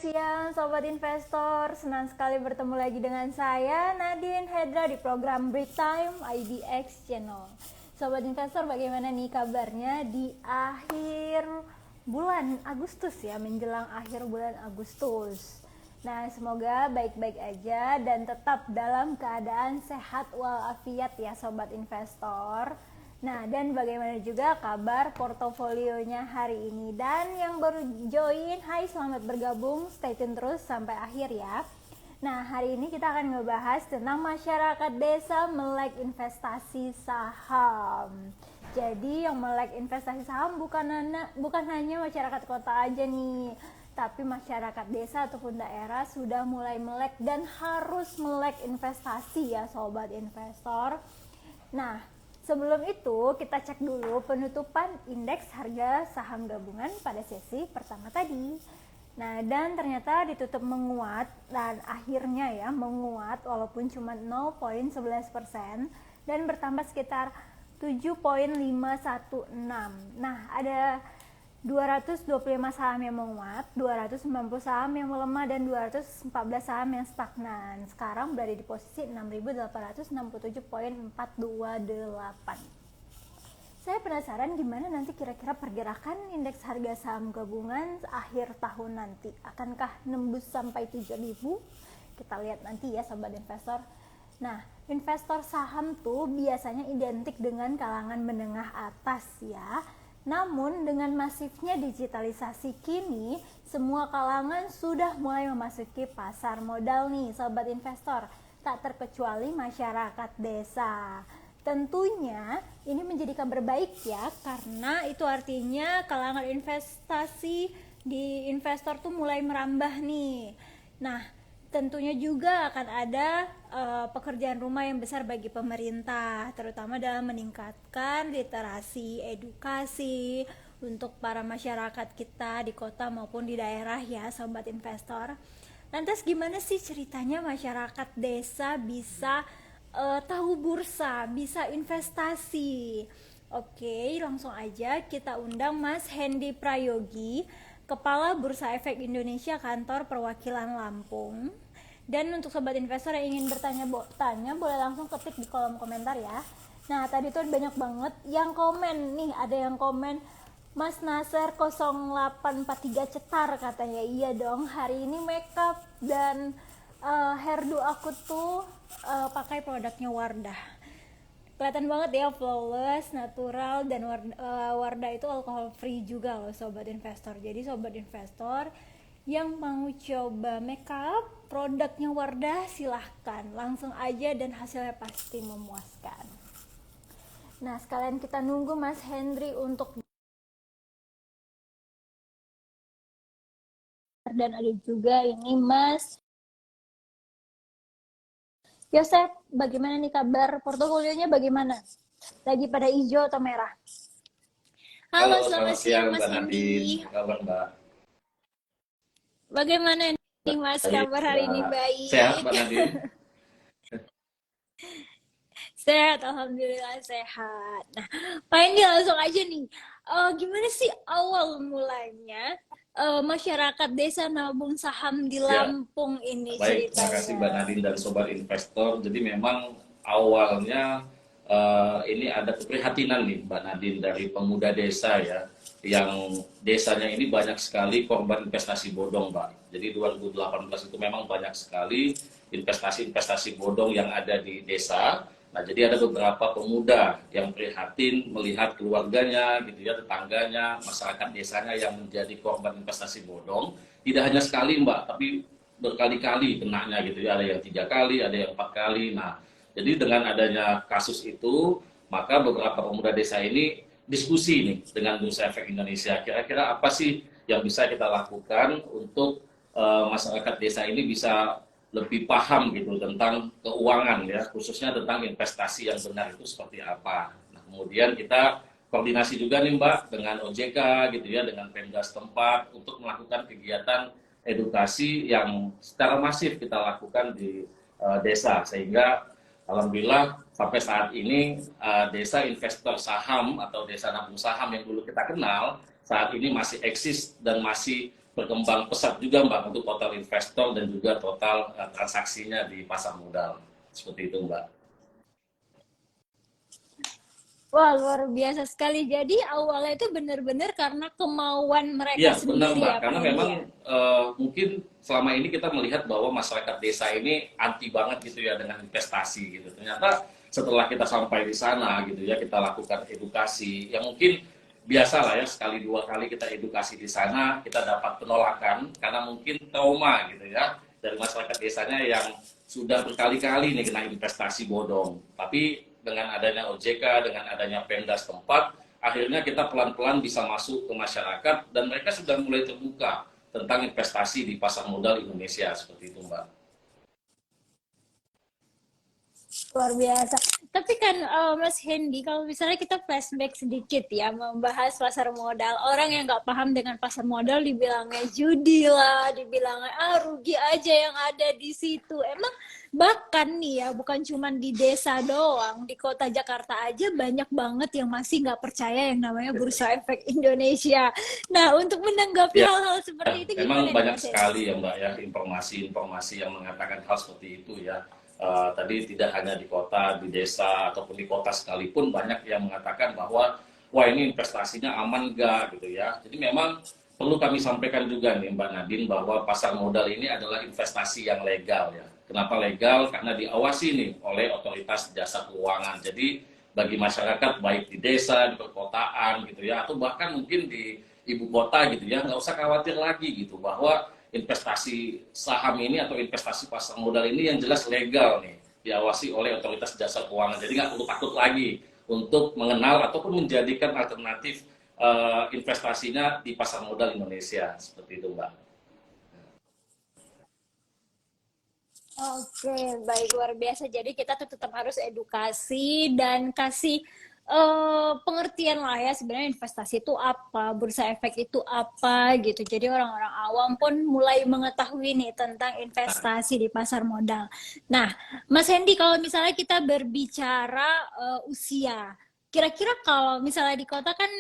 siang Sobat Investor, senang sekali bertemu lagi dengan saya Nadine Hedra di program Break Time IDX Channel. Sobat Investor, bagaimana nih kabarnya di akhir bulan Agustus ya, menjelang akhir bulan Agustus. Nah, semoga baik-baik aja dan tetap dalam keadaan sehat walafiat ya Sobat Investor. Nah, dan bagaimana juga kabar portofolionya hari ini. Dan yang baru join, hai, selamat bergabung, stay tune terus sampai akhir ya. Nah, hari ini kita akan ngebahas tentang masyarakat desa melek investasi saham. Jadi yang melek investasi saham bukan hanya masyarakat kota aja nih, tapi masyarakat desa ataupun daerah sudah mulai melek dan harus melek investasi ya Sobat Investor. Nah, sebelum itu, kita cek dulu penutupan indeks harga saham gabungan pada sesi pertama tadi. Nah, dan ternyata ditutup menguat dan akhirnya ya menguat walaupun cuma 0,11% dan bertambah sekitar 7,516. Nah, ada 225 saham yang menguat, 290 saham yang melemah, dan 214 saham yang stagnan. Sekarang berada di posisi 6.867,428. Saya penasaran gimana nanti kira-kira pergerakan indeks harga saham gabungan akhir tahun nanti. Akankah nembus sampai 7.000? Kita lihat nanti ya Sobat Investor. Nah, investor saham tuh biasanya identik dengan kalangan menengah atas ya. Namun dengan masifnya digitalisasi kini, semua kalangan sudah mulai memasuki pasar modal nih Sobat Investor, tak terkecuali masyarakat desa. Tentunya ini menjadi kabar baik ya, karena itu artinya kalangan investasi di investor tuh mulai merambah nih. Nah, tentunya juga akan ada pekerjaan rumah yang besar bagi pemerintah, terutama dalam meningkatkan literasi edukasi untuk para masyarakat kita di kota maupun di daerah ya Sobat Investor. Lantas gimana sih ceritanya masyarakat desa bisa tahu bursa, bisa investasi? Oke, langsung aja kita undang Mas Hendy Prayogi, Kepala Bursa Efek Indonesia Kantor Perwakilan Lampung. Dan untuk Sobat Investor yang ingin bertanya boleh langsung ketik di kolom komentar ya. Nah, tadi tuh banyak banget yang komen nih, ada yang komen Mas Nasir 0843 cetar katanya. Iya dong, hari ini makeup dan hairdo aku tuh pakai produknya Wardah. Kelihatan banget ya, flawless, natural, dan Wardah itu alkohol free juga loh Sobat Investor. Jadi Sobat Investor yang mau coba makeup produknya Wardah silahkan langsung aja dan hasilnya pasti memuaskan. Nah, sekalian kita nunggu Mas Hendry untuk, dan ada juga ini Mas Yosef. Bagaimana nih kabar portofolionya, bagaimana? Lagi pada hijau atau merah? Halo, selamat siang Mas Hendy. Kabar Mbak? Bagaimana nih Mas kabar hari ini? Baik. Sehat Mbak Nadine? Sehat, alhamdulillah sehat. Nah, Pak Hendy langsung aja nih. Gimana sih awal mulanya masyarakat desa nabung saham di Lampung ini Baik, ceritanya? terima kasih Mbak Nadine dan Sobat Investor. Jadi memang awalnya ini ada keprihatinan nih Mbak Nadine dari pemuda desa ya, yang desanya ini banyak sekali korban investasi bodong Mbak. Jadi 2018 itu memang banyak sekali investasi-investasi bodong yang ada di desa. Nah, jadi ada beberapa pemuda yang prihatin melihat keluarganya, gitu ya, tetangganya, masyarakat desanya yang menjadi korban investasi bodong. Tidak hanya sekali Mbak, tapi berkali-kali kenanya gitu ya, ada yang 3 kali, ada yang 4 kali. Nah, jadi dengan adanya kasus itu, maka beberapa pemuda desa ini diskusi nih dengan Bursa Efek Indonesia. Kira-kira apa sih yang bisa kita lakukan untuk masyarakat desa ini bisa lebih paham gitu tentang keuangan ya, khususnya tentang investasi yang benar itu seperti apa. Nah, kemudian kita koordinasi juga nih Mbak dengan OJK gitu ya, dengan Pemda setempat untuk melakukan kegiatan edukasi yang secara masif kita lakukan di desa, sehingga alhamdulillah sampai saat ini desa investor saham atau desa nabung saham yang dulu kita kenal saat ini masih eksis dan masih berkembang pesat juga Mbak untuk total investor dan juga total transaksinya di pasar modal. Seperti itu Mbak. Wah, luar biasa sekali. Jadi awalnya itu benar-benar karena kemauan mereka Iya, benar sendiri Mbak. ya, Pak Karena Hendy memang ya? mungkin selama ini kita melihat bahwa masyarakat desa ini anti banget gitu ya dengan investasi gitu. Ternyata setelah kita sampai di sana gitu ya, kita lakukan edukasi. Yang mungkin biasa lah ya, sekali dua kali kita edukasi di sana, kita dapat penolakan karena mungkin trauma gitu ya dari masyarakat desanya yang sudah berkali-kali nih kena investasi bodong. Tapi dengan adanya OJK, dengan adanya Pemda setempat, akhirnya kita pelan-pelan bisa masuk ke masyarakat dan mereka sudah mulai terbuka tentang investasi di pasar modal Indonesia seperti itu Mbak. Luar biasa. Tapi kan Mas Hendy, kalau misalnya kita flashback sedikit ya, membahas pasar modal, orang yang nggak paham dengan pasar modal dibilangnya judi lah, dibilangnya rugi aja yang ada di situ. Emang bahkan nih ya, bukan cuma di desa doang, di kota Jakarta aja banyak banget yang masih nggak percaya yang namanya Bursa Efek Indonesia. Nah, untuk menanggapi Ya, hal-hal seperti itu memang gimana nih banyak Mas Hendy? sekali ya Mbak ya informasi-informasi yang mengatakan hal seperti itu ya. Tadi tidak hanya di kota, di desa ataupun di kota sekalipun banyak yang mengatakan bahwa wah ini investasinya aman enggak gitu ya. Jadi memang perlu kami sampaikan juga nih Mbak Nadine bahwa pasar modal ini adalah investasi yang legal ya. Kenapa legal? Karena diawasi nih oleh otoritas jasa keuangan. Jadi bagi masyarakat baik di desa, di perkotaan gitu ya, atau bahkan mungkin di ibu kota gitu ya, nggak usah khawatir lagi gitu bahwa investasi saham ini atau investasi pasar modal ini yang jelas legal nih, diawasi oleh otoritas jasa keuangan. Jadi nggak perlu takut lagi untuk mengenal ataupun menjadikan alternatif investasinya di pasar modal Indonesia seperti itu Mbak. Oke, baik luar biasa. Jadi kita tuh tetap harus edukasi dan kasih pengertian lah ya sebenarnya investasi itu apa, bursa efek itu apa gitu. Jadi orang-orang awam pun mulai mengetahui nih tentang investasi di pasar modal. Nah, Mas Hendy, kalau misalnya kita berbicara usia, kira-kira kalau misalnya di kota kan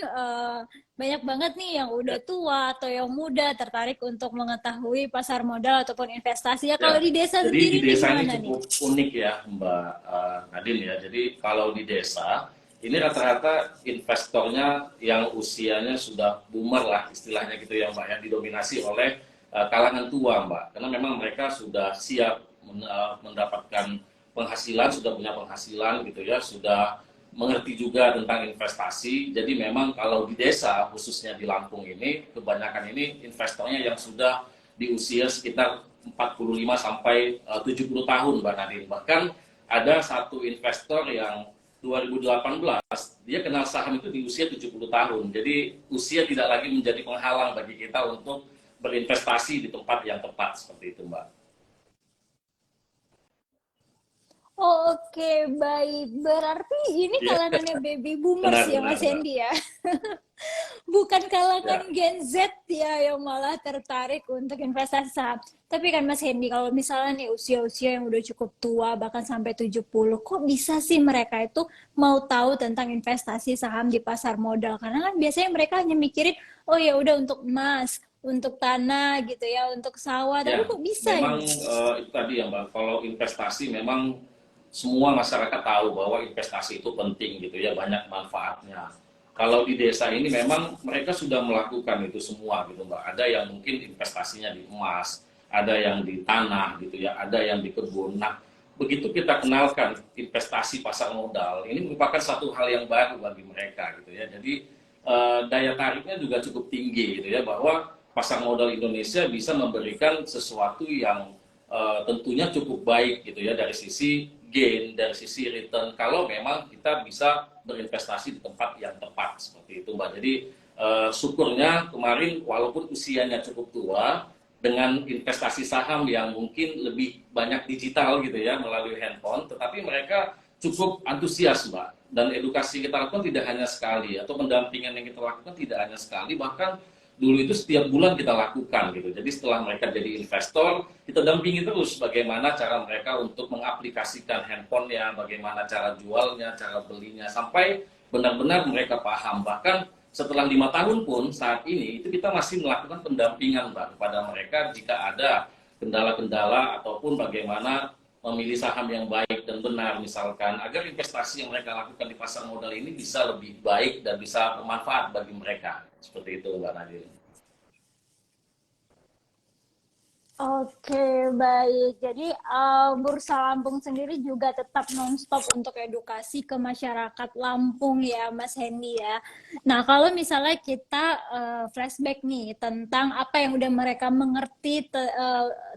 banyak banget nih yang udah tua atau yang muda tertarik untuk mengetahui pasar modal ataupun investasi. Ya kalau Ya, di desa jadi di sendiri nih desa ini gimana nih? cukup unik ya Mbak Nadine ya. Jadi kalau di desa ini rata-rata investornya yang usianya sudah boomer lah istilahnya gitu ya Mbak ya, didominasi oleh kalangan tua Mbak. Karena memang mereka sudah siap mendapatkan penghasilan, sudah punya penghasilan gitu ya, sudah mengerti juga tentang investasi. Jadi memang kalau di desa khususnya di Lampung ini kebanyakan ini investornya yang sudah di usia sekitar 45 sampai 70 tahun Mbak Nadine. Bahkan ada satu investor yang 2018 dia kenal saham itu di usia 70 tahun. Jadi usia tidak lagi menjadi penghalang bagi kita untuk berinvestasi di tempat yang tepat seperti itu Mbak. Oh, oke, baik. Berarti ini Iya, kalangannya baby boomers benar ya, benar Mas Mbak. Hendy ya? Bukan kalangan Ya. Gen Z ya yang malah tertarik untuk investasi saham. Tapi kan Mas Hendy, kalau misalnya nih usia-usia yang udah cukup tua, bahkan sampai 70, kok bisa sih mereka itu mau tahu tentang investasi saham di pasar modal? Karena kan biasanya mereka hanya mikirin, oh ya udah untuk emas, untuk tanah gitu ya, untuk sawah. Tapi Ya, kok bisa memang ini? itu tadi ya Mbak, kalau investasi memang semua masyarakat tahu bahwa investasi itu penting gitu ya, banyak manfaatnya. Kalau di desa ini memang mereka sudah melakukan itu semua gitu Mbak. Ada yang mungkin investasinya di emas, ada yang di tanah gitu ya, ada yang di kebun. Nah, begitu kita kenalkan investasi pasar modal, ini merupakan satu hal yang baru bagi mereka gitu ya. Jadi daya tariknya juga cukup tinggi gitu ya, bahwa pasar modal Indonesia bisa memberikan sesuatu yang tentunya cukup baik gitu ya dari sisi gain, dari sisi return kalau memang kita bisa berinvestasi di tempat yang tepat seperti itu Mbak. Jadi syukurnya kemarin walaupun usianya cukup tua dengan investasi saham yang mungkin lebih banyak digital gitu ya melalui handphone, tetapi mereka cukup antusias Mbak. Dan edukasi kita lakukan tidak hanya sekali atau pendampingan yang kita lakukan tidak hanya sekali, bahkan dulu itu setiap bulan kita lakukan gitu. Jadi setelah mereka jadi investor, kita dampingi terus bagaimana cara mereka untuk mengaplikasikan handphonenya, bagaimana cara jualnya, cara belinya, sampai benar-benar mereka paham. Bahkan setelah 5 tahun pun saat ini itu kita masih melakukan pendampingan Mbak kepada mereka jika ada kendala-kendala ataupun bagaimana memilih saham yang baik dan benar misalkan agar investasi yang mereka lakukan di pasar modal ini bisa lebih baik dan bisa bermanfaat bagi mereka. Seperti itu Mbak Nadine. Oke, baik. Jadi Bursa Lampung sendiri juga tetap nonstop untuk edukasi ke masyarakat Lampung ya, Mas Hendy ya. Nah, kalau misalnya kita flashback nih tentang apa yang udah mereka mengerti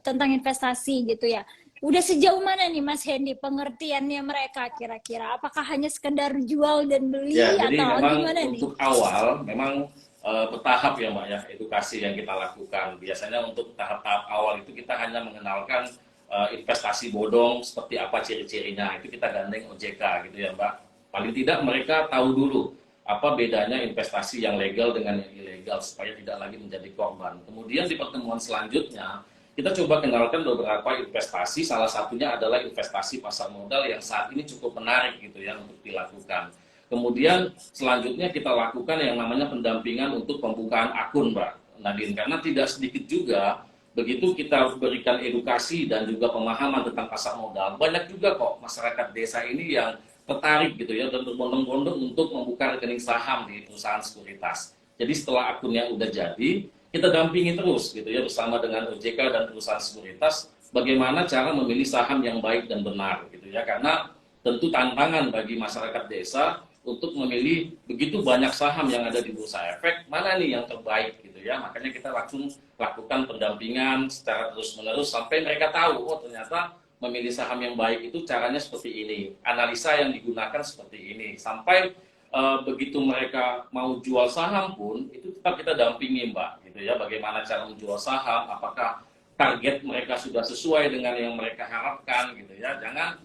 tentang investasi gitu ya. Udah sejauh mana nih Mas Hendy pengertiannya mereka kira-kira? Apakah hanya sekedar jual dan Ya, beli jadi atau memang gimana nih? untuk awal memang bertahap ya Mbak ya edukasi yang kita lakukan. Biasanya untuk tahap-tahap awal itu kita hanya mengenalkan investasi bodong seperti apa ciri-cirinya. Itu kita gandeng OJK gitu ya Mbak. Paling tidak mereka tahu dulu apa bedanya investasi yang legal dengan yang ilegal supaya tidak lagi menjadi korban. Kemudian di pertemuan selanjutnya kita coba kenalkan beberapa investasi. Salah satunya adalah investasi pasar modal yang saat ini cukup menarik gitu ya untuk dilakukan. Kemudian selanjutnya kita lakukan yang namanya pendampingan untuk pembukaan akun, Mbak Nadine. Karena tidak sedikit juga begitu kita berikan edukasi dan juga pemahaman tentang pasar modal, banyak juga kok masyarakat desa ini yang tertarik gitu ya dan berbondong-bondong untuk membuka rekening saham di perusahaan sekuritas. Jadi setelah akunnya udah jadi, kita dampingi terus gitu ya bersama dengan OJK dan perusahaan sekuritas bagaimana cara memilih saham yang baik dan benar gitu ya. Karena tentu tantangan bagi masyarakat desa untuk memilih begitu banyak saham yang ada di bursa efek, mana nih yang terbaik gitu ya. Makanya kita langsung lakukan pendampingan secara terus-menerus sampai mereka tahu, oh ternyata memilih saham yang baik itu caranya seperti ini, analisa yang digunakan seperti ini. Sampai begitu mereka mau jual saham pun, itu tetap kita dampingi Mbak, gitu ya. Bagaimana cara menjual saham, apakah target mereka sudah sesuai dengan yang mereka harapkan gitu ya. Jangan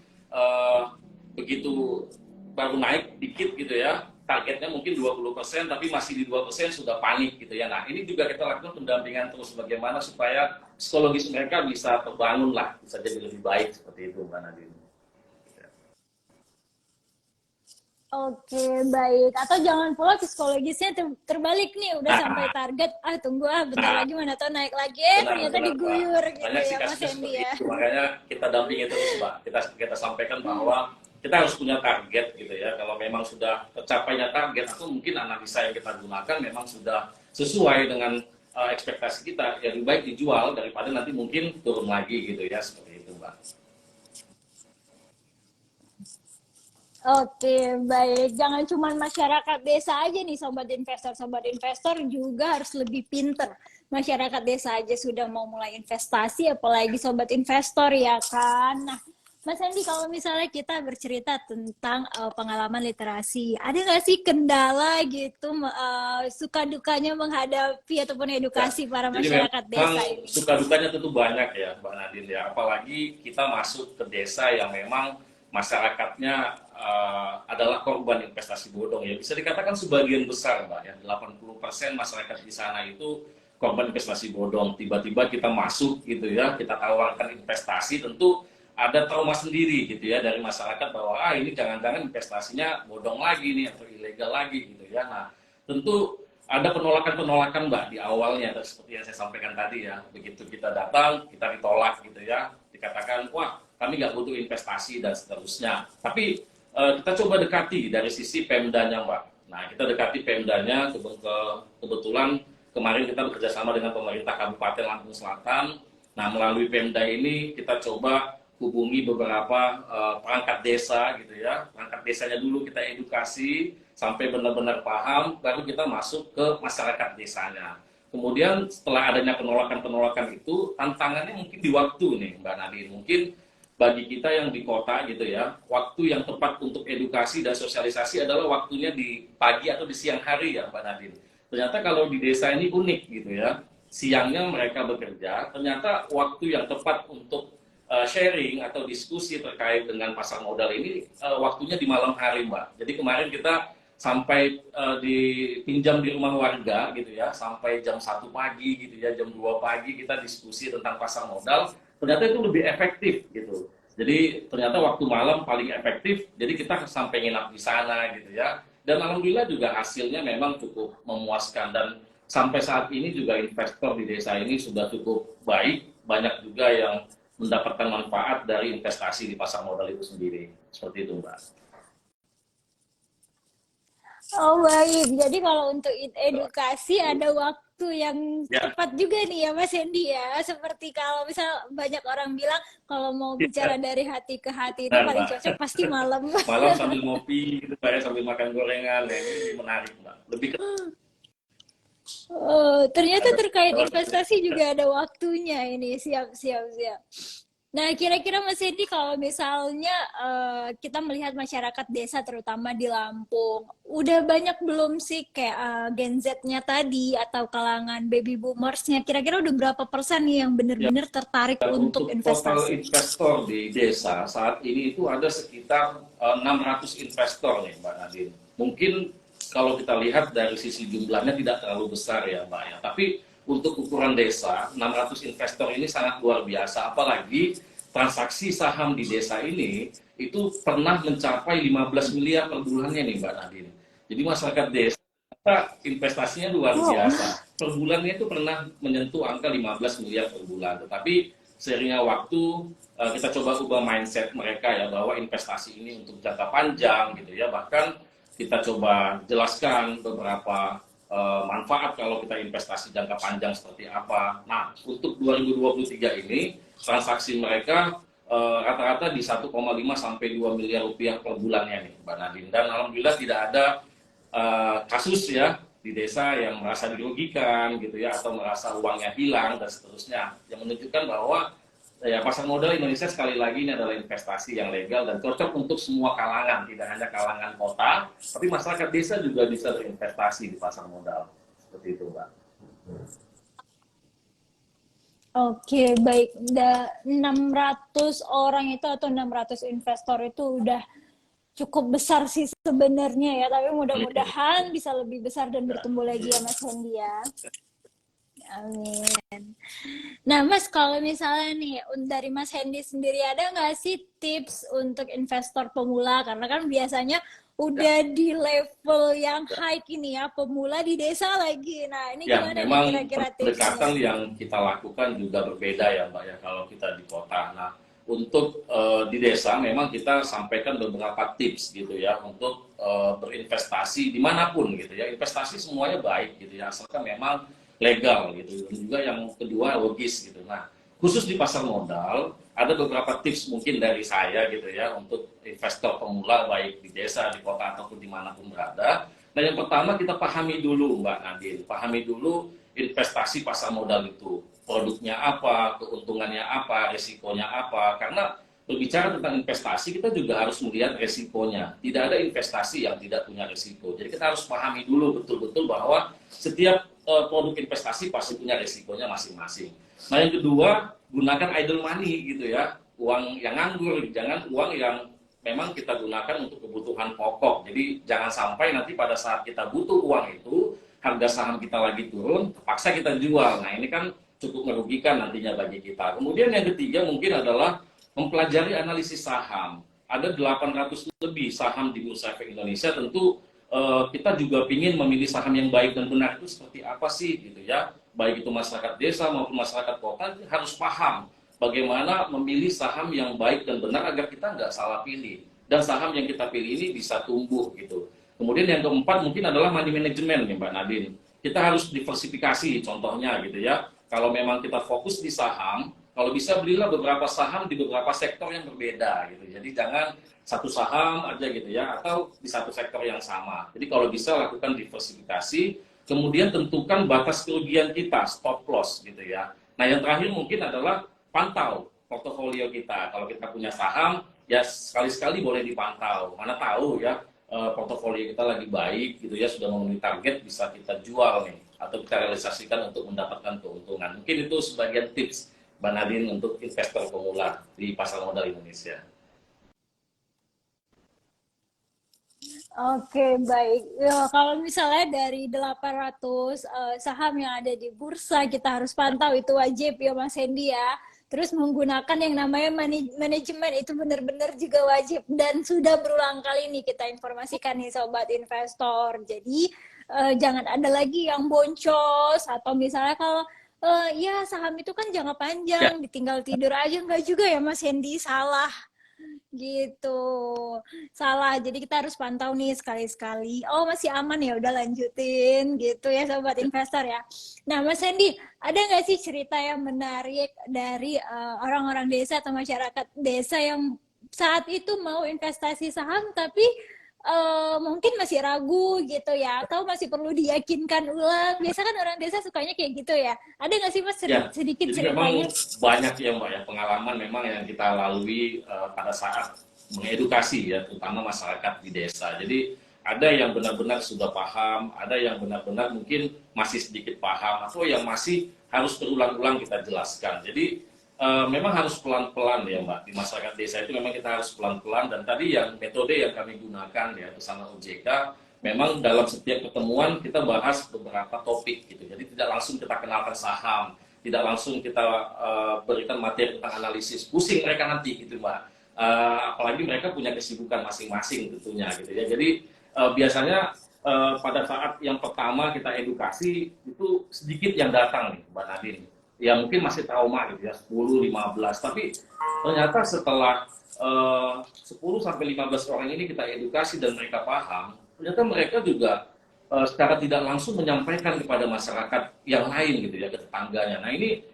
begitu baru naik dikit gitu ya, targetnya mungkin 20% tapi masih di 2% sudah panik gitu ya. Nah ini juga kita lakukan pendampingan terus bagaimana supaya psikologis mereka bisa terbangun lah, bisa jadi lebih baik seperti itu Mbak Nadine. Oke, baik. Atau jangan pula psikologisnya terbalik nih, udah sampai Nah, target, tunggu bentar nah lagi mana tahu naik lagi, ternyata benar-benar Mbak, diguyur gitu banyak sih ya Mas kasusnya Hendy seperti ya. itu, makanya kita dampingi terus Mbak. Kita sampaikan bahwa kita harus punya target gitu ya. Kalau memang sudah tercapainya target atau mungkin analisa yang kita gunakan memang sudah sesuai dengan ekspektasi kita, ya lebih baik dijual daripada nanti mungkin turun lagi gitu ya, seperti itu Mbak. Oke, baik. Jangan cuma masyarakat desa aja nih, sobat investor. Sobat investor juga harus lebih pinter. Masyarakat desa aja sudah mau mulai investasi, apalagi sobat investor ya kan. Nah, Mas Andi, kalau misalnya kita bercerita tentang pengalaman literasi, ada nggak sih kendala gitu, suka dukanya menghadapi ataupun Ya, edukasi para jadi masyarakat memang desa ini? suka dukanya tentu banyak ya Mbak Nadine ya. Apalagi kita masuk ke desa yang memang masyarakatnya adalah korban investasi bodong ya. Bisa dikatakan sebagian besar Mbak ya. 80% masyarakat di sana itu korban investasi bodong. Tiba-tiba kita masuk gitu ya, kita tawarkan investasi, tentu ada trauma sendiri gitu ya dari masyarakat bahwa ini jangan-jangan investasinya bodong lagi nih atau ilegal lagi gitu ya. Nah, tentu ada penolakan-penolakan Mbak di awalnya seperti yang saya sampaikan tadi ya. Begitu kita datang, kita ditolak gitu ya. Dikatakan, wah kami nggak butuh investasi dan seterusnya. Tapi kita coba dekati dari sisi Pemdanya Mbak. Nah kita dekati Pemdanya, kebetulan kemarin kita bekerja sama dengan pemerintah Kabupaten Lampung Selatan. Nah melalui Pemda ini kita coba hubungi beberapa perangkat desa gitu ya. Perangkat desanya dulu kita edukasi sampai benar-benar paham, baru kita masuk ke masyarakat desanya. Kemudian setelah adanya penolakan-penolakan itu, tantangannya mungkin di waktu nih Mbak Nadine. Mungkin bagi kita yang di kota gitu ya, waktu yang tepat untuk edukasi dan sosialisasi adalah waktunya di pagi atau di siang hari ya Mbak Nadine. Ternyata kalau di desa ini unik gitu ya, siangnya mereka bekerja, ternyata waktu yang tepat untuk sharing atau diskusi terkait dengan pasar modal ini waktunya di malam hari Mbak. Jadi kemarin kita sampai dipinjam di rumah warga gitu ya, sampai jam 1 pagi gitu ya, jam 2 pagi kita diskusi tentang pasar modal, ternyata itu lebih efektif gitu. Jadi ternyata waktu malam paling efektif, jadi kita sampai nginap di sana gitu ya. Dan alhamdulillah juga hasilnya memang cukup memuaskan, dan sampai saat ini juga investor di desa ini sudah cukup baik, banyak juga yang mendapatkan manfaat dari investasi di pasar modal itu sendiri. Seperti itu, Mbak. Oh baik, jadi kalau untuk edukasi ada waktu yang Ya, tepat juga nih ya Mas Hendy ya. Seperti kalau misal banyak orang bilang kalau mau bicara ya, dari hati ke hati itu benar, paling Mbak. cocok pasti malam. Malam sambil ngopi, gitu, Mbak, ya, sambil makan gorengan, ya, ini menarik, Mbak. Lebih ke Oh, ternyata ada terkait salah satu. investasi juga ada waktunya ini. Siap, siap, siap. Nah, kira-kira Mas Hendy kalau misalnya kita melihat masyarakat desa terutama di Lampung, udah banyak belum sih kayak Gen Z-nya tadi atau kalangan baby boomers-nya? Kira-kira udah berapa persen nih yang Ya, benar-benar tertarik untuk untuk total investasi? investor di desa saat ini itu ada sekitar 600 investor nih, Mbak Nadine. Mungkin kalau kita lihat dari sisi jumlahnya tidak terlalu besar ya, Mbak ya. Tapi untuk ukuran desa, 600 investor ini sangat luar biasa. Apalagi transaksi saham di desa ini itu pernah mencapai 15 miliar per bulannya nih, Mbak Nadine. Jadi masyarakat desa investasinya luar Wow. biasa. Per bulannya itu pernah menyentuh angka 15 miliar per bulan. Tetapi seiringnya waktu kita coba ubah mindset mereka ya, bahwa investasi ini untuk jangka panjang gitu ya. Bahkan kita coba jelaskan beberapa manfaat kalau kita investasi jangka panjang seperti apa. Nah, untuk 2023 ini transaksi mereka rata-rata di 1,5 sampai 2 miliar rupiah per bulannya nih, Mbak Nadine. Dan alhamdulillah tidak ada kasus ya di desa yang merasa dirugikan gitu ya, atau merasa uangnya hilang dan seterusnya, yang menunjukkan bahwa ya pasar modal Indonesia sekali lagi ini adalah investasi yang legal dan cocok untuk semua kalangan, tidak hanya kalangan kota, tapi masyarakat desa juga bisa berinvestasi di pasar modal. Seperti itu, Mbak. Oke, baik. 600 orang itu atau 600 investor itu udah cukup besar sih sebenarnya ya, tapi mudah-mudahan bisa lebih besar dan Ya, bertumbuh lagi ya Mas Hendy ya. Amin. Nah Mas, kalau misalnya nih dari Mas Hendy sendiri ada nggak sih tips untuk investor pemula? Karena kan biasanya ya, udah di level yang high ini ya, pemula di desa lagi. Nah ini ya, gimana nih memang kira-kira tipsnya? pendekatan yang kita lakukan juga berbeda ya, Mbak ya, kalau kita di kota. Nah, untuk di desa memang kita sampaikan beberapa tips gitu ya untuk berinvestasi dimanapun gitu ya. Investasi semuanya baik gitu ya, asalkan memang legal gitu. Dan juga yang kedua logis gitu. Nah, khusus di pasar modal ada beberapa tips mungkin dari saya gitu ya untuk investor pemula baik di desa, di kota ataupun dimanapun berada. Nah, yang pertama kita pahami dulu, Mbak Nadine, pahami dulu investasi pasar modal itu. Produknya apa, keuntungannya apa, risikonya apa. Karena berbicara tentang investasi, kita juga harus melihat risikonya. Tidak ada investasi yang tidak punya risiko. Jadi kita harus pahami dulu betul-betul bahwa setiap produk investasi pasti punya risikonya masing-masing. Nah, yang kedua, gunakan idle money gitu ya. Uang yang nganggur, jangan uang yang memang kita gunakan untuk kebutuhan pokok. Jadi jangan sampai nanti pada saat kita butuh uang itu, harga saham kita lagi turun, terpaksa kita jual. Nah, ini kan cukup merugikan nantinya bagi kita. Kemudian yang ketiga mungkin adalah mempelajari analisis saham. Ada 800 lebih saham di Bursa Efek Indonesia. Tentu kita juga ingin memilih saham yang baik dan benar itu seperti apa sih gitu ya. Baik itu masyarakat desa maupun masyarakat kota harus paham bagaimana memilih saham yang baik dan benar agar kita nggak salah pilih. Dan saham yang kita pilih ini bisa tumbuh gitu. Kemudian yang keempat mungkin adalah money management nih Mbak Nadine. Kita harus diversifikasi contohnya gitu ya. Kalau memang kita fokus di saham, kalau bisa belilah beberapa saham di beberapa sektor yang berbeda gitu. Jadi jangan satu saham aja gitu ya, atau di satu sektor yang sama. Jadi kalau bisa lakukan diversifikasi, kemudian tentukan batas kerugian kita, stop loss gitu ya. Nah yang terakhir mungkin adalah pantau portofolio kita. Kalau kita punya saham, ya sekali-sekali boleh dipantau. Mana tahu ya portofolio kita lagi baik gitu ya, sudah memenuhi target, bisa kita jual nih atau kita realisasikan untuk mendapatkan keuntungan. Mungkin itu sebagian tips Mbak Nadine untuk investor pemula di pasar modal Indonesia. Oke, baik. Ya, kalau misalnya dari 800 saham yang ada di bursa kita harus pantau itu wajib ya Mas Hendy ya. Terus menggunakan yang namanya manajemen itu benar-benar juga wajib dan sudah berulang kali nih kita informasikan nih sobat investor. Jadi jangan ada lagi yang boncos atau misalnya kalau ya saham itu kan jangka Ya, panjang, ditinggal tidur aja enggak juga ya Mas Hendy, salah gitu. Salah. Jadi kita harus pantau nih sekali-sekali. Oh, masih aman ya, udah lanjutin gitu ya sobat investor ya. Nah, Mas Hendy, ada nggak sih cerita yang menarik dari orang-orang desa atau masyarakat desa yang saat itu mau investasi saham tapi mungkin masih ragu gitu ya, atau masih perlu diyakinkan ulang. Biasa kan orang desa sukanya kayak gitu ya. Ada nggak sih Mas ya. sedikit Jadi memang ceritanya? banyak ya Mbak ya pengalaman memang yang kita lalui pada saat mengedukasi ya, terutama masyarakat di desa. Jadi ada yang benar-benar sudah paham, ada yang benar-benar mungkin masih sedikit paham, atau yang masih harus berulang-ulang kita jelaskan. Jadi memang harus pelan-pelan ya Mbak, di masyarakat desa itu memang kita harus pelan-pelan, dan tadi yang metode yang kami gunakan ya bersama OJK, memang dalam setiap pertemuan kita bahas beberapa topik gitu. Jadi tidak langsung kita kenalkan saham, tidak langsung kita berikan materi tentang analisis, pusing mereka nanti gitu Mbak. Apalagi mereka punya kesibukan masing-masing tentunya gitu ya. Jadi biasanya pada saat yang pertama kita edukasi itu sedikit yang datang nih Mbak Nadine, ya mungkin masih trauma gitu ya, 10 15, tapi ternyata setelah 10 sampai 15 orang ini kita edukasi dan mereka paham, ternyata mereka juga secara tidak langsung menyampaikan kepada masyarakat yang lain gitu ya, ke tetangganya. Nah, ini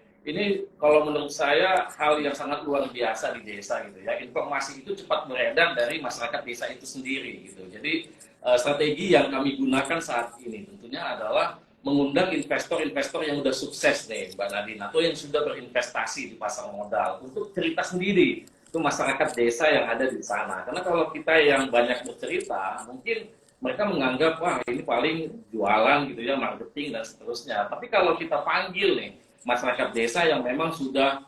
kalau menurut saya hal yang sangat luar biasa di desa gitu ya. Informasi itu cepat beredar dari masyarakat desa itu sendiri gitu. Jadi strategi yang kami gunakan saat ini tentunya adalah mengundang investor-investor yang sudah sukses nih Mbak Nadine, atau yang sudah berinvestasi di pasar modal untuk cerita sendiri ke masyarakat desa yang ada di sana. Karena kalau kita yang banyak bercerita, mungkin mereka menganggap wah ini paling jualan gitu ya, marketing dan seterusnya. Tapi kalau kita panggil nih masyarakat desa yang memang sudah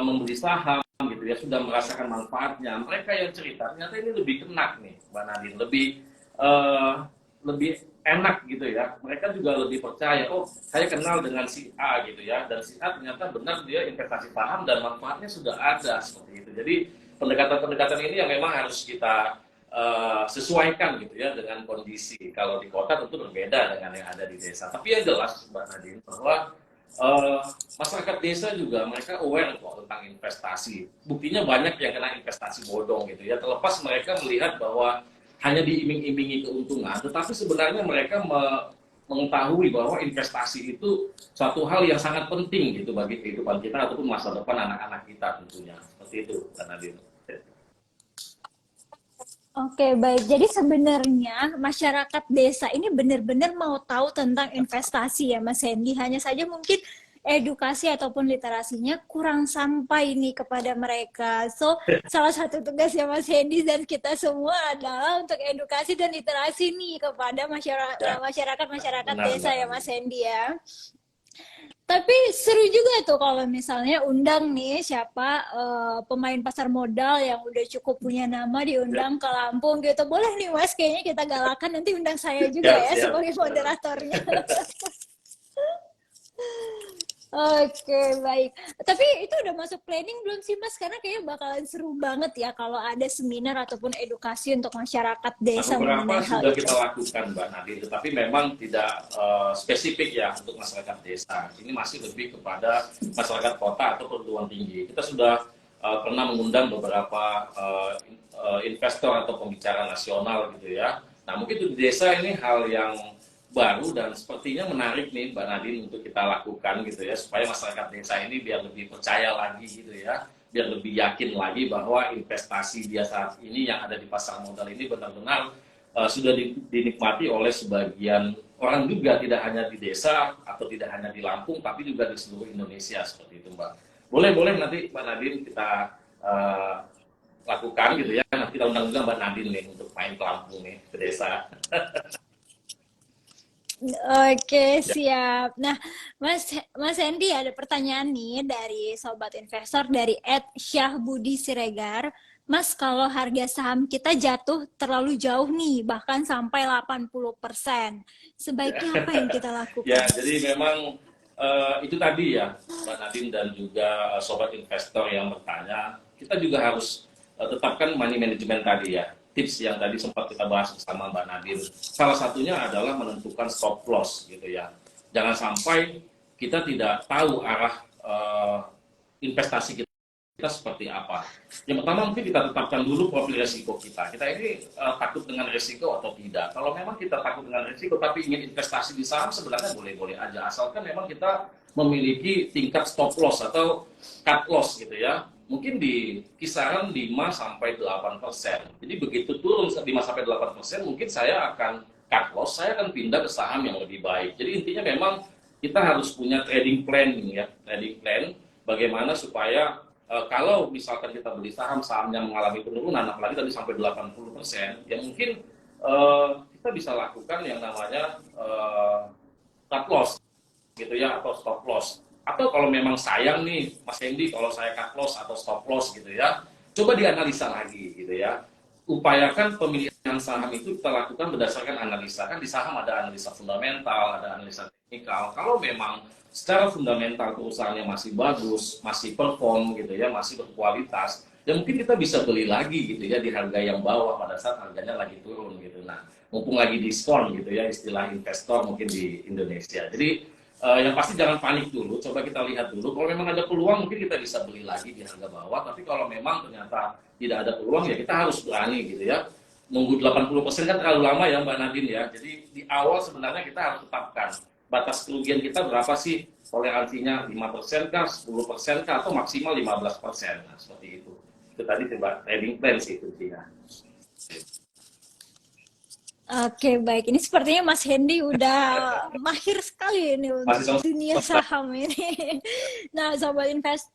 membeli saham gitu ya, sudah merasakan manfaatnya, mereka yang cerita ternyata ini lebih kena nih Mbak Nadine, uh, lebih enak gitu ya. Mereka juga lebih percaya, oh saya kenal dengan si A gitu ya, dan si A ternyata benar dia investasi paham dan manfaatnya sudah ada seperti itu. Jadi pendekatan-pendekatan ini yang memang harus kita sesuaikan gitu ya dengan kondisi. Kalau di kota tentu berbeda dengan yang ada di desa. Tapi yang jelas Mbak Nadine bahwa uh, masyarakat desa juga mereka aware kok tentang investasi. Buktinya banyak yang kena investasi bodong gitu ya. Terlepas mereka melihat bahwa hanya diiming-imingi keuntungan, tetapi sebenarnya mereka mengetahui bahwa investasi itu suatu hal yang sangat penting gitu bagi kehidupan kita ataupun masa depan anak-anak kita tentunya. Seperti itu, Kak Nadine. Oke, baik. Jadi sebenarnya masyarakat desa ini benar-benar mau tahu tentang investasi ya, Mas Hendy. Hanya saja mungkin edukasi ataupun literasinya kurang sampai nih kepada mereka. So, salah satu tugasnya Mas Hendy dan kita semua adalah untuk edukasi dan literasi nih kepada Ya, masyarakat benar desa Mbak ya, Mas Nadine. Hendy ya. Tapi seru juga tuh kalau misalnya undang nih siapa pemain pasar modal yang udah cukup punya nama Ya, diundang ke Lampung gitu. Boleh nih Mas, kayaknya kita galakan nanti undang saya juga siap, ya siap. sebagai moderatornya. Oke, baik. Tapi itu udah masuk planning belum sih Mas? Karena kayaknya bakalan seru banget ya kalau ada seminar ataupun edukasi untuk masyarakat Nah, desa beberapa mengenai hal sudah itu. kita lakukan, Mbak Nadine, tetapi memang tidak spesifik ya untuk masyarakat desa. Ini masih lebih kepada masyarakat kota atau perguruan tinggi. Kita sudah pernah mengundang beberapa investor atau pembicara nasional gitu ya. Nah, mungkin di desa ini hal yang baru dan sepertinya menarik nih Mbak Nadine untuk kita lakukan gitu ya, supaya masyarakat desa ini biar lebih percaya lagi gitu ya, biar lebih yakin lagi bahwa investasi dia saat ini yang ada di pasar modal ini benar-benar sudah dinikmati oleh sebagian orang juga, tidak hanya di desa atau tidak hanya di Lampung, tapi juga di seluruh Indonesia seperti itu Mbak. Boleh nanti Mbak Nadine kita lakukan gitu ya, nanti kita undang juga Mbak Nadine nih untuk main ke Lampung nih, ke desa. Oke, Ya, siap. Nah, Mas Hendy ada pertanyaan nih dari sobat investor dari @syahbudi siregar. Mas, kalau harga saham kita jatuh terlalu jauh nih, bahkan sampai 80%, ya. sebaiknya apa yang kita Ya, lakukan? jadi memang itu tadi ya, Mbak Nadine dan juga sobat investor yang bertanya, kita juga harus tetapkan money management tadi ya. Tips yang tadi sempat kita bahas bersama Mbak Nadine. Salah satunya adalah menentukan stop loss gitu ya. Jangan sampai kita tidak tahu arah investasi kita seperti apa. Yang pertama mungkin kita tetapkan dulu profil resiko kita. Kita ini takut dengan resiko atau tidak. Kalau memang kita takut dengan resiko tapi ingin investasi di saham sebenarnya boleh-boleh aja. Asalkan memang kita memiliki tingkat stop loss atau cut loss gitu ya. Mungkin di kisaran 5-8%. Jadi begitu turun 5-8%, mungkin saya akan cut loss, saya akan pindah ke saham yang lebih baik. Jadi intinya memang kita harus punya trading plan ya, trading plan bagaimana supaya kalau misalkan kita beli saham-saham yang mengalami penurunan, apalagi tadi sampai 80%, ya mungkin kita bisa lakukan yang namanya cut loss, gitu ya, atau stop loss. Atau kalau memang sayang nih, Mas Hendy, kalau saya cut loss atau stop loss gitu ya, coba dianalisa lagi gitu ya. Upayakan pemilihan saham itu kita lakukan berdasarkan analisa. Kan di saham ada analisa fundamental, ada analisa teknikal. Kalau memang secara fundamental perusahaannya masih bagus, masih perform gitu ya, masih berkualitas, ya mungkin kita bisa beli lagi gitu ya di harga yang bawah pada saat harganya lagi turun gitu. Nah, mumpung lagi diskon gitu ya, istilah investor mungkin di Indonesia. Jadi yang pasti jangan panik dulu, coba kita lihat dulu. Kalau memang ada peluang mungkin kita bisa beli lagi di harga bawah, tapi kalau memang ternyata tidak ada peluang ya kita harus berani gitu ya. Nunggu 80% kan terlalu lama ya Mbak Nadine ya. Jadi di awal sebenarnya kita harus tetapkan batas kerugian kita berapa sih, toleransinya 5% kah, 10% kah, atau maksimal 15%. Nah, seperti itu. Itu tadi coba trading plan sih kuncinya. Oke, baik. Ini sepertinya Mas Hendy udah mahir sekali ini Masih untuk sama dunia saham ini. Nah, sobat invest,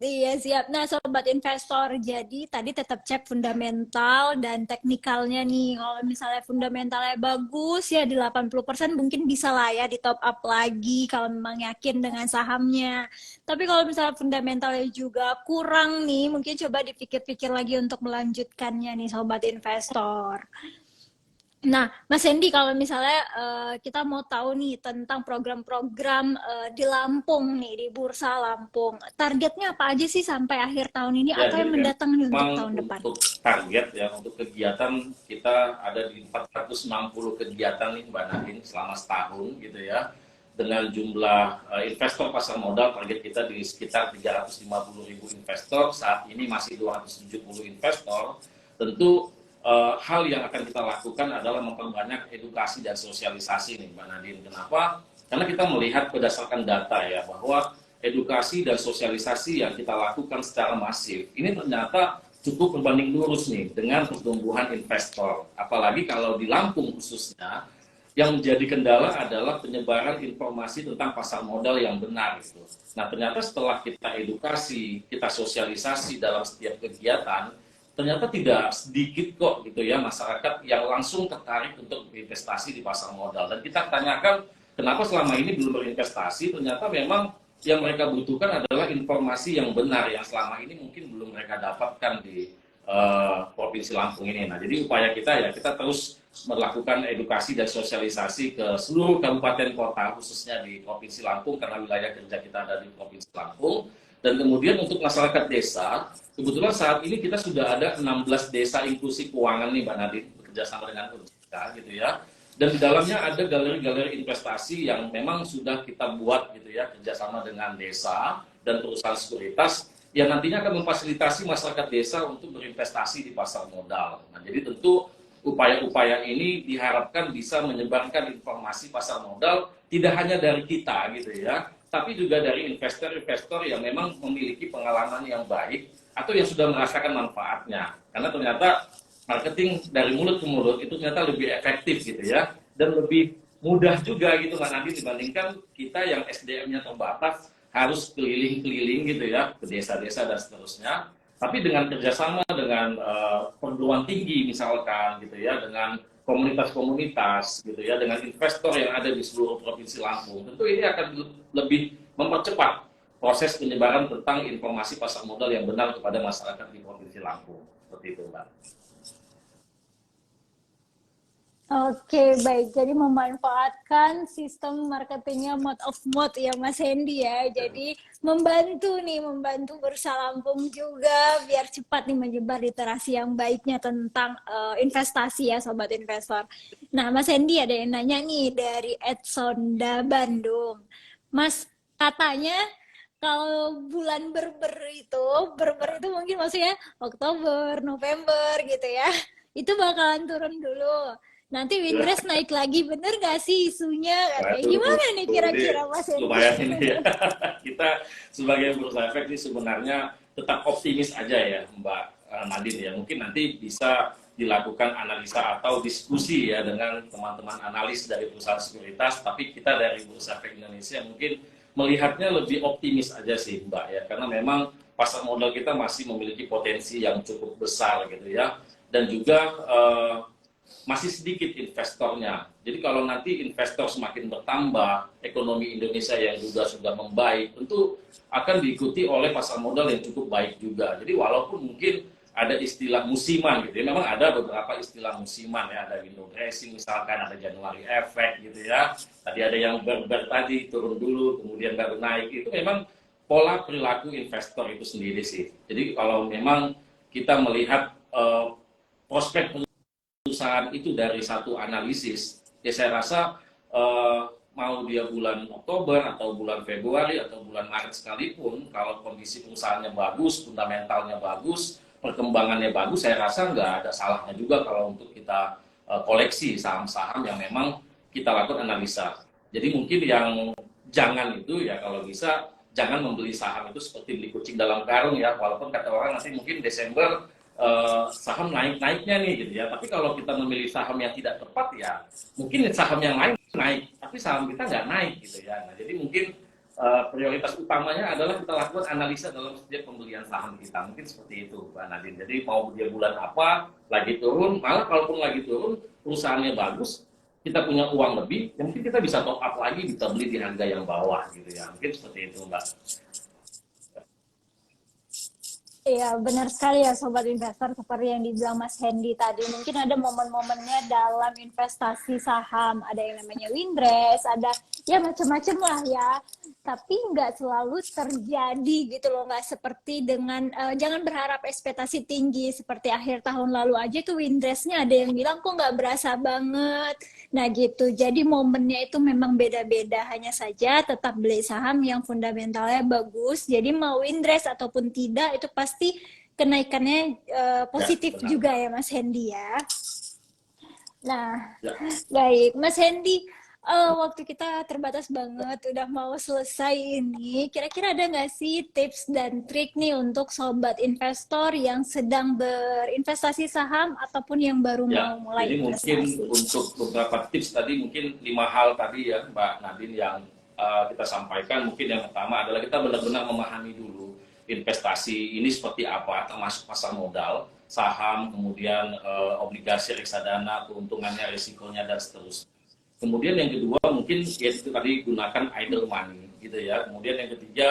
iya siap. Nah, sobat investor, jadi tadi tetap cek fundamental dan teknikalnya nih. Kalau misalnya fundamentalnya bagus ya di 80% mungkin bisa lah ya di top up lagi kalau memang yakin dengan sahamnya. Tapi kalau misalnya fundamentalnya juga kurang nih, mungkin coba dipikir-pikir lagi untuk melanjutkannya nih sobat investor. Nah, Mas Hendy, kalau misalnya kita mau tahu nih tentang program-program di Lampung nih, di Bursa Lampung. Targetnya apa aja sih sampai akhir tahun ini Ya, atau jadi yang mendatang nih untuk memang tahun depan? untuk target ya, untuk kegiatan kita ada di 460 kegiatan nih Mbak Nadine selama setahun gitu ya. Dengan jumlah investor pasar modal target kita di sekitar 350.000 investor, saat ini masih 270 investor. Tentu hal yang akan kita lakukan adalah memperbanyak edukasi dan sosialisasi nih Mbak Nadine. Kenapa? Karena kita melihat berdasarkan data ya bahwa edukasi dan sosialisasi yang kita lakukan secara masif ini ternyata cukup berbanding lurus nih dengan pertumbuhan investor. Apalagi kalau di Lampung khususnya yang menjadi kendala adalah penyebaran informasi tentang pasar modal yang benar gitu. Nah, ternyata setelah kita edukasi, kita sosialisasi dalam setiap kegiatan, ternyata tidak sedikit kok gitu ya masyarakat yang langsung tertarik untuk berinvestasi di pasar modal. Dan kita tanyakan kenapa selama ini belum berinvestasi, ternyata memang yang mereka butuhkan adalah informasi yang benar yang selama ini mungkin belum mereka dapatkan di Provinsi Lampung ini. Nah, jadi upaya kita ya kita terus melakukan edukasi dan sosialisasi ke seluruh kabupaten kota khususnya di Provinsi Lampung karena wilayah kerja kita ada di Provinsi Lampung. Dan kemudian untuk masyarakat desa, kebetulan saat ini kita sudah ada 16 desa inklusi keuangan nih Mbak Nadine, bekerjasama dengan OJK gitu ya. Dan di dalamnya ada galeri-galeri investasi yang memang sudah kita buat gitu ya, kerjasama dengan desa dan perusahaan sekuritas yang nantinya akan memfasilitasi masyarakat desa untuk berinvestasi di pasar modal. Nah, jadi tentu upaya-upaya ini diharapkan bisa menyebarkan informasi pasar modal tidak hanya dari kita gitu ya, tapi juga dari investor-investor yang memang memiliki pengalaman yang baik atau yang sudah merasakan manfaatnya. Karena ternyata marketing dari mulut ke mulut itu ternyata lebih efektif gitu ya, dan lebih mudah juga gitu Mbak Nadine dibandingkan kita yang SDM-nya terbatas harus keliling-keliling gitu ya ke desa-desa dan seterusnya. Tapi dengan kerjasama dengan perguruan tinggi misalkan gitu ya, dengan komunitas-komunitas gitu ya, dengan investor yang ada di seluruh provinsi Lampung, tentu ini akan lebih mempercepat proses penyebaran tentang informasi pasar modal yang benar kepada masyarakat di provinsi Lampung. Seperti itu, Mbak. Oke, baik. Jadi memanfaatkan sistem marketingnya mode of mode ya Mas Hendy ya. Jadi membantu nih, membantu bursa Lampung juga biar cepat nih menyebar literasi yang baiknya tentang investasi ya Sobat Investor. Nah Mas Hendy ada yang nanya nih dari Edsonda Bandung. Mas, katanya kalau bulan berber itu mungkin maksudnya Oktober, November gitu ya. Itu bakalan turun dulu. Nanti Windrest naik lagi, bener gak sih isunya? Katanya Waduh, gimana nih ini kira-kira Mas Hendy? lumayan ini ya. Kita sebagai bursa efek sih sebenarnya tetap optimis aja ya Mbak Nadine ya. Mungkin nanti bisa dilakukan analisa atau diskusi ya dengan teman-teman analis dari perusahaan sekuritas, tapi kita dari Bursa Efek Indonesia mungkin melihatnya lebih optimis aja sih Mbak ya. Karena memang pasar modal kita masih memiliki potensi yang cukup besar gitu ya. Dan juga masih sedikit investornya. Jadi kalau nanti investor semakin bertambah, ekonomi Indonesia yang juga sudah membaik, tentu akan diikuti oleh pasar modal yang cukup baik juga. Jadi walaupun mungkin ada istilah musiman gitu ya, memang ada beberapa istilah musiman ya, ada window dressing misalkan, ada Januari effect gitu ya. Tadi ada yang tadi turun dulu, kemudian baru naik, itu memang pola perilaku investor itu sendiri sih. Jadi kalau memang kita melihat prospek perusahaan itu dari satu analisis, ya saya rasa mau dia bulan Oktober atau bulan Februari atau bulan Maret sekalipun, kalau kondisi perusahaannya bagus, fundamentalnya bagus, perkembangannya bagus, saya rasa nggak ada salahnya juga kalau untuk kita koleksi saham-saham yang memang kita lakukan analisa. Jadi mungkin yang jangan itu ya kalau bisa jangan membeli saham itu seperti beli kucing dalam karung ya, walaupun kata orang nanti mungkin Desember saham naik-naiknya nih gitu ya. Tapi kalau kita memilih saham yang tidak tepat ya, mungkin saham yang lain naik, tapi saham kita nggak naik gitu ya. Nah, jadi mungkin prioritas utamanya adalah kita lakukan analisa dalam setiap pembelian saham kita. Mungkin seperti itu, Mbak Nadine. Jadi mau dia bulan apa, lagi turun, malah kalaupun lagi turun, perusahaannya bagus, kita punya uang lebih, ya mungkin kita bisa top up lagi, bisa beli di harga yang bawah gitu ya. Mungkin seperti itu, Mbak. Iya, benar sekali ya Sobat Investor, seperti yang dibilang Mas Hendy tadi. Mungkin ada momen-momennya dalam investasi saham. Ada yang namanya windrest, ada ya macam-macam lah ya. Tapi nggak selalu terjadi gitu loh. Nggak seperti dengan, jangan berharap ekspektasi tinggi. Seperti akhir tahun lalu aja tuh windrestnya ada yang bilang kok nggak berasa banget. Nah gitu, jadi momennya itu memang beda-beda. Hanya saja tetap beli saham yang fundamentalnya bagus. Jadi mau windrest ataupun tidak, itu pasti kenaikannya Ya, positif benar. juga ya Mas Hendy ya. Nah, Ya. baik. Mas Hendy, waktu kita terbatas banget, udah mau selesai ini. Kira-kira ada nggak sih tips dan trik nih untuk sobat investor yang sedang berinvestasi saham ataupun yang baru Ya, mau mulai jadi mungkin investasi? untuk beberapa tips tadi mungkin 5 hal tadi ya Mbak Nadine yang kita sampaikan. Mungkin yang pertama adalah kita benar-benar memahami dulu investasi ini seperti apa, termasuk pasar modal, saham, kemudian obligasi reksadana, keuntungannya, risikonya dan seterusnya. Kemudian yang kedua mungkin yaitu tadi gunakan idle money gitu ya. Kemudian yang ketiga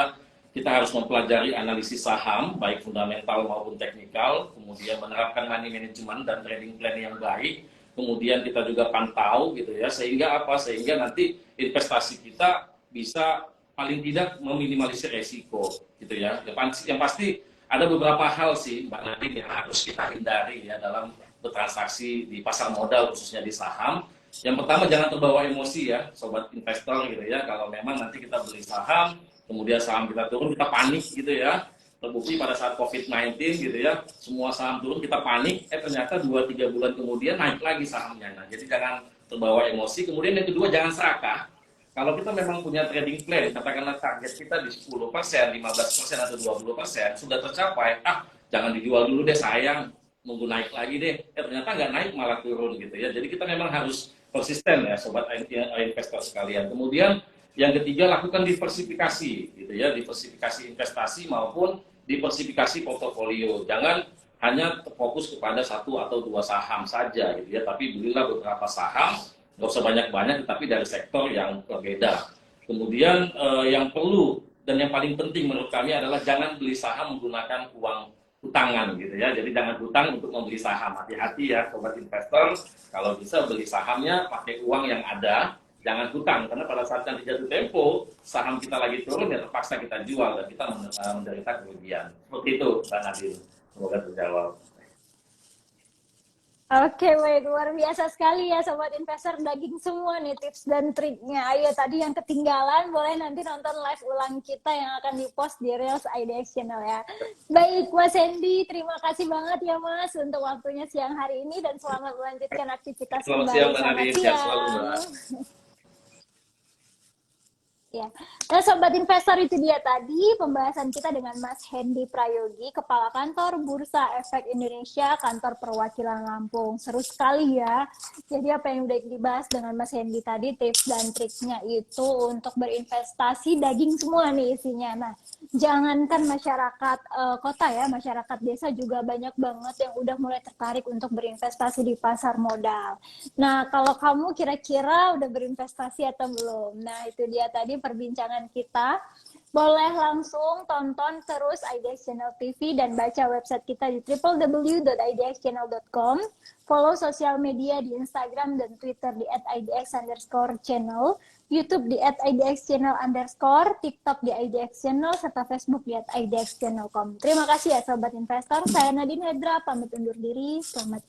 kita harus mempelajari analisis saham baik fundamental maupun teknikal, kemudian menerapkan money management dan trading plan yang baik. Kemudian kita juga pantau gitu ya sehingga apa? Sehingga nanti investasi kita bisa paling tidak meminimalisir resiko gitu ya. Yang pasti ada beberapa hal sih Mbak Nadine yang harus kita hindari ya dalam bertransaksi di pasar modal khususnya di saham. Yang pertama jangan terbawa emosi ya, sobat investor gitu ya. Kalau memang nanti kita beli saham, kemudian saham kita turun, kita panik gitu ya. Terbukti pada saat COVID-19 gitu ya, semua saham turun, kita panik, ternyata 2-3 bulan kemudian naik lagi sahamnya. Nah, jadi jangan terbawa emosi. Kemudian yang kedua, jangan serakah. Kalau kita memang punya trading plan, katakanlah target kita di 10%, 15% atau 20% sudah tercapai, jangan dijual dulu deh sayang, nunggu naik lagi deh. Ternyata nggak naik malah turun gitu ya. Jadi kita memang harus konsisten ya sobat investor sekalian. Kemudian yang ketiga lakukan diversifikasi gitu ya, diversifikasi investasi maupun diversifikasi portofolio. Jangan hanya fokus kepada 1 atau 2 saham saja gitu ya, tapi belilah beberapa saham, nggak usah banyak-banyak tetapi dari sektor yang berbeda. Kemudian yang perlu dan yang paling penting menurut kami adalah jangan beli saham menggunakan uang hutangan gitu ya. Jadi jangan hutang untuk membeli saham. Hati-hati ya sobat investor, kalau bisa beli sahamnya pakai uang yang ada, jangan hutang karena pada saat nanti jatuh tempo saham kita lagi turun ya terpaksa kita jual dan kita menderita kerugian. Seperti itu Mbak Nadine. Semoga terjawab. Oke, baik. Luar biasa sekali ya Sobat Investor. Daging semua nih tips dan triknya. Ayo, tadi yang ketinggalan boleh nanti nonton live ulang kita yang akan dipost di Reels IDX Channel ya. Baik, Mas Hendy. Terima kasih banget ya Mas untuk waktunya siang hari ini dan selamat melanjutkan aktivitas Selamat siang kembali. Mbak Selamat Nadine, sehat selalu siang. Mbak. Ya. Nah, Sobat Investor, itu dia tadi pembahasan kita dengan Mas Hendy Prayogi, Kepala Kantor Bursa Efek Indonesia, Kantor Perwakilan Lampung. Seru sekali ya. Jadi apa yang udah dibahas dengan Mas Hendy tadi, tips dan triknya itu untuk berinvestasi daging semua nih isinya. Nah, jangankan masyarakat kota ya, masyarakat desa juga banyak banget yang udah mulai tertarik untuk berinvestasi di pasar modal. Nah, kalau kamu kira-kira udah berinvestasi atau belum? Nah, itu dia tadi perbincangan kita. Boleh langsung tonton terus IDX Channel TV dan baca website kita di www.idxchannel.com. Follow sosial media di Instagram dan Twitter di @idx_channel, YouTube di @idxchannel_, TikTok di IDX Channel, serta Facebook di @idxchannel.com. Terima kasih ya Sobat Investor. Saya Nadine Hedra, pamit undur diri. Selamat